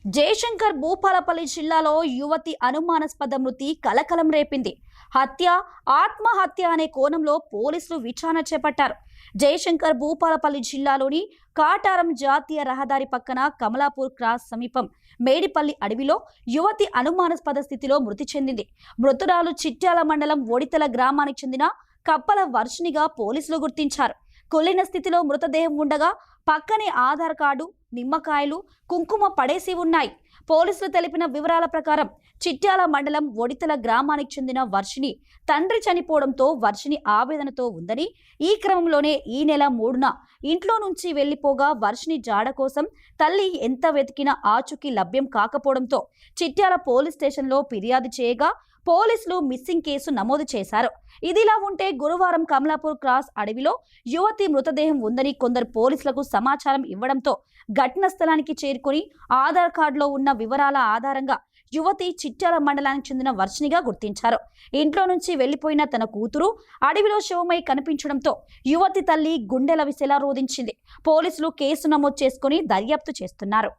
జయశంకర్ భూపాలపల్లి జిల్లాలో యువతి అనుమానాస్పద మృతి కలకలం రేపింది. హత్య, ఆత్మహత్య అనే కోణంలో పోలీసులు విచారణ చేపట్టారు. జయశంకర్ భూపాలపల్లి జిల్లాలోని కాటారం జాతీయ రహదారి పక్కన కమలాపూర్ క్రాస్ సమీపం మేడిపల్లి అడవిలో యువతి అనుమానాస్పద స్థితిలో మృతి చెందింది. మృతురాలు చిట్యాల మండలం ఒడితల గ్రామానికి చెందిన కప్పల వర్షినిగా పోలీసులు గుర్తించారు. కుళ్ళిన స్థితిలో మృతదేహం ఉండగా పక్కనే ఆధార్ కార్డు, నిమ్మకాయలు, కుంకుమ పడేసి ఉన్నాయి. పోలీసులు తెలిపిన వివరాల ప్రకారం చిట్యాల మండలం ఒడితల గ్రామానికి చెందిన వర్షిని తండ్రి చనిపోవడంతో వర్షిని ఆవేదనతో ఉందని, ఈ క్రమంలోనే ఈ నెల 3న ఇంట్లో నుంచి వెళ్లిపోగా వర్షిని జాడ కోసం తల్లి ఎంత వెతికినా ఆచూకీ లభ్యం కాకపోవడంతో చిట్యాల పోలీస్ స్టేషన్లో ఫిర్యాదు చేయగా పోలీసులు మిస్సింగ్ కేసు నమోదు చేశారు. ఇదిలా ఉంటే గురువారం కమలాపూర్ క్రాస్ అడవిలో యువతి మృతదేహం ఉందని కొందరు పోలీసులకు సమాచారం ఇవ్వడంతో ఘటనా స్థలానికి చేరుకుని ఆధార్ కార్డులో ఉన్న వివరాల ఆధారంగా యువతి చిట్యాల మండలానికి చెందిన వర్షినిగా గుర్తించారు. ఇంట్లో నుంచి వెళ్లిపోయిన తన కూతురు అడవిలో శవమై కనిపించడంతో యువతి తల్లి గుండెల విసేలా రోధించింది. పోలీసులు కేసు నమోదు చేసుకుని దర్యాప్తు చేస్తున్నారు.